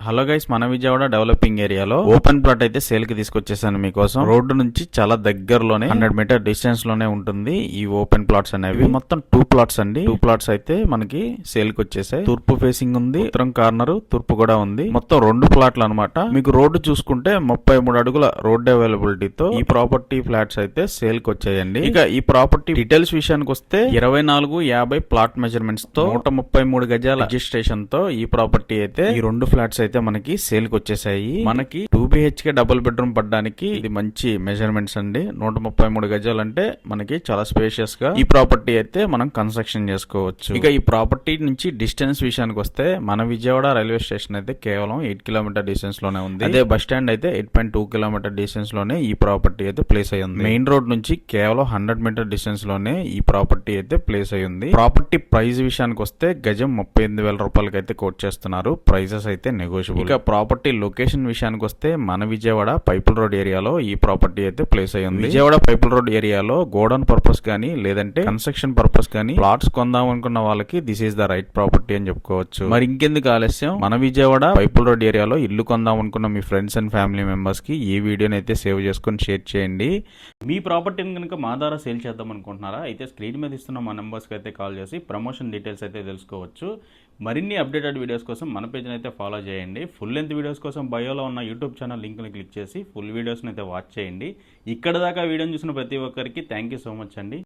Hello guys, మన Vijayawada developing ఏరియాలో open plot అయితే సేల్ కి తీసుకొచ్చేసాను మీకోసం. రోడ్డు నుంచి చాలా దగ్గరలోనే 100 మీటర్ డిస్టెన్స్ లోనే ఉంటుంది ఈ ఓపెన్ ప్లాట్స్ అనేవి. మొత్తం 2 ప్లాట్స్ అండి. 2 ప్లాట్స్ అయితే మనకి సేల్ కి వచ్చేసాయి. తూర్పు ఫేసింగ్ ఉంది, ఉత్తరం కార్నర్ తూర్పు కూడా ఉంది. మొత్తం 2 ప్లాట్లు అనమాట. మీకు రోడ్డు చూసుకుంటే 33 అడుగుల రోడ్ అవైలబిలిటీతో ఈ ప్రాపర్టీ ఫ్లాట్స్ అయితే సేల్ కి వచ్చాయండి. ఇక ఈ ప్రాపర్టీ డీటెయిల్స్ విషయానికి వస్తే 2450 ప్లాట్ మెజర్మెంట్స్ తో 133 గజాల రిజిస్ట్రేషన్ తో ఈ ప్రాపర్టీ అయితే ఈ 2 ఫ్లాట్స్ అయితే మనకి సేల్ కి వచ్చేసాయి. మనకి 2 BHK డబుల్ బెడ్రూమ్ పడ్డానికి ఇది మంచి మెజర్మెంట్స్ అండి. 133 గజాలు అంటే మనకి చాలా స్పేషియస్ గా ఈ ప్రాపర్టీ అయితే మనం కన్స్ట్రక్షన్ చేసుకోవచ్చు. ఇక ఈ ప్రాపర్టీ నుంచి డిస్టెన్స్ విషయానికి వస్తే మన విజయవాడ రైల్వే స్టేషన్ అయితే కేవలం 8 కిలోమీటర్ డిస్టెన్స్ లోనే ఉంది. అదే బస్ స్టాండ్ అయితే 8.2 కిలోమీటర్ డిస్టెన్స్ లోనే ఈ ప్రాపర్టీ అయితే ప్లేస్ అయ్యింది. మెయిన్ రోడ్ నుంచి కేవలం 100 మీటర్ డిస్టెన్స్ లోనే ఈ ప్రాపర్టీ అయితే ప్లేస్ అయ్యింది. ప్రాపర్టీ ప్రైస్ విషయానికి వస్తే గజం 38,000 రూపాయలకి అయితే కోట్ చేస్తున్నారు. ప్రైజెస్ అయితే నెగోషియబుల్. ఇక ప్రాపర్టీ లొకేషన్ విషయానికి వస్తే మన విజయవాడ పైపుల్ రోడ్ ఏరియాలో ఈ ప్రాపర్టీ అయితే ప్లేస్ అయ్యింది. విజయవాడ పైపుల్ రోడ్ ఏరియాలో గోడౌన్ పర్పస్ గానీ లేదంటే కన్స్ట్రక్షన్ పర్పస్ గానీ ప్లాట్స్ కొందాం అనుకున్న వాళ్ళకి this is the right property అని చెప్పుకోవచ్చు. మరి ఇంకెందుకు ఆలస్యం, మన విజయవాడ పైపుల్ రోడ్ ఏరియాలో ఇల్లు కొందాం అనుకున్న మీ ఫ్రెండ్స్ అండ్ ఫ్యామిలీ మెంబర్స్ కి ఈ వీడియోని అయితే సేవ్ చేసుకుని షేర్ చేయండి. మీ ప్రాపర్టీని కనుక మా ద్వారా సేల్ చేద్దాం అనుకుంటున్నారా అయితే స్క్రీన్ మీద ఇస్తున్న మా నెంబర్స్కి అయితే కాల్ చేసి ప్రమోషన్ డీటెయిల్స్ అయితే తెలుసుకోవచ్చు. మరిన్ని అప్డేటెడ్ వీడియోస్ కోసం మన పేజ్ని అయితే ఫాలో చేయండి. ఫుల్ లెంత్ వీడియోస్ కోసం బయోలో ఉన్న యూట్యూబ్ ఛానల్ లింక్ని క్లిక్ చేసి ఫుల్ వీడియోస్ని అయితే వాచ్ చేయండి. ఇక్కడ దాకా వీడియోని చూసిన ప్రతి ఒక్కరికి థ్యాంక్ యూ సో మచ్ అండి.